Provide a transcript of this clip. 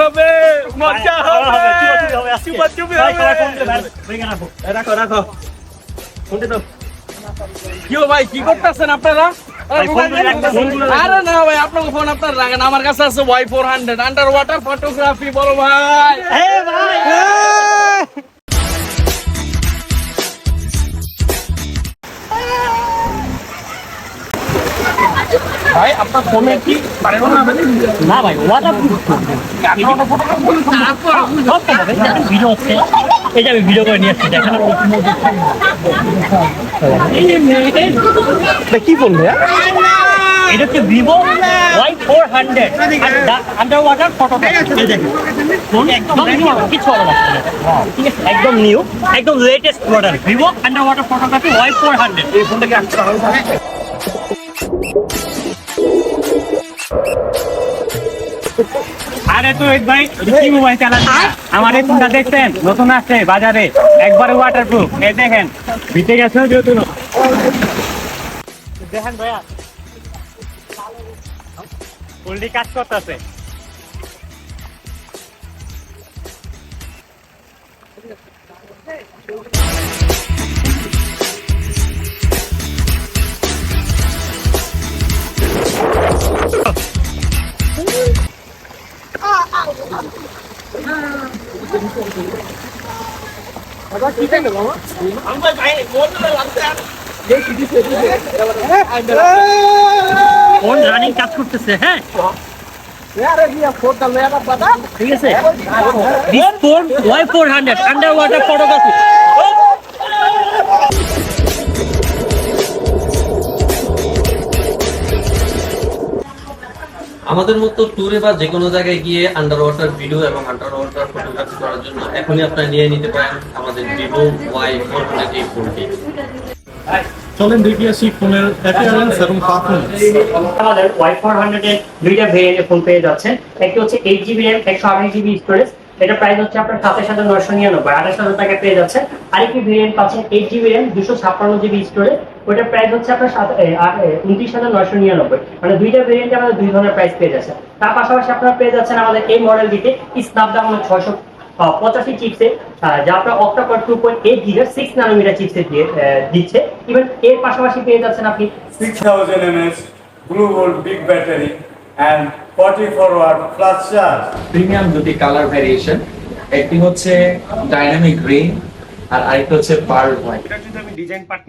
হবে, মজা হবে, চুপাচুপি হবে। রাখো রাখো ফোনটা দাও। কি ভাই কি করতেছেন আপনারা? আরে না ভাই আপনাকে ফোন আপনার রাখেন, আমার কাছে আছে Y400 আন্ডার ওয়াটার ফটোগ্রাফি। বলো ভাই। ভাই আপনার ফোনে কি পারেন না ভাই ওয়াটার ভিডিও হচ্ছে, এই যে আমি ভিডিও করে নিয়ে আসছি দেখেন কি ফোন ভাইয়া? এটা হচ্ছে Vivo Y400 under water photography. কিছু হবে না, ঠিক আছে, একদম নিউ, একদম latest model Vivo under water photography Y400। এই ফোনটাকে আরে তো ভাই কি মোবাইল চালাচ্ছেন? আমার এই ফোনটা দেখছেন নতুন আসছে বাজারে, একবারে ওয়াটারপ্রুফ। এই দেখেন ভিতরে গেছে যেহেতু দেখেন ভাইয়া ফুললি কাজ করতেছে। ফোন রানিং কাজ করতেছে। হ্যাঁ ঠিক আছে, Y400 আন্ডার ওয়াটার ফটোগ্রাফি। আমাদের মতো ট্যুরে বা যে কোনো জায়গায় গিয়ে আন্ডার ওয়াটার ভিডিও এবং আন্ডার ওয়াটার ফটোগ্রাফি করার জন্য এখনই আপনারা নিয়ে নিতে পারেন আমাদের ভিভো Y400 এই ফোনটি। চলেন দেখি আসি ফোনের অ্যাপিয়ারেন্স এবং পারফরম্যান্স। আমাদের Y400 এর দুইটা ভেরিয়েন্টে ফোন পেয়ে যাচ্ছেন। একটি হচ্ছে 8GB RAM 128GB স্টোরেজ, এটা প্রাইস হচ্ছে আপনার 27,999 28,000 টাকা পেয়ে যাচ্ছে। আরেকটি ভেরিয়েন্ট পাচ্ছেন 8GB RAM 256GB স্টোরেজ, ওটার প্রাইস হচ্ছে আপনার 29,999। মানে দুইটা ভেরিয়েন্টে আমাদের দুই ধরনের প্রাইস পেয়ে যাচ্ছে। তার পাশাপাশি আপনারা পেয়ে যাচ্ছেন আমাদের এই মডেলটিতে স্ন্যাপড্রাগন 685 চিপসেট, যা আপনার অক্টা-কোর 2.8 GHz 6 ন্যানোমিটার চিপসেট দিয়ে দিচ্ছে। ইভেন এর পাশাপাশি পেয়ে যাচ্ছেন আপনি 6000 mAh Blue Volt big battery and 44 watt flash charge। Premium দুটি কালার ভ্যারিয়েশন, একটি হচ্ছে ডাইনামিক গ্রিন আর আরেকটি হচ্ছে পার্ল হোয়াইট। এটা যদি আমি ডিজাইন পার্ট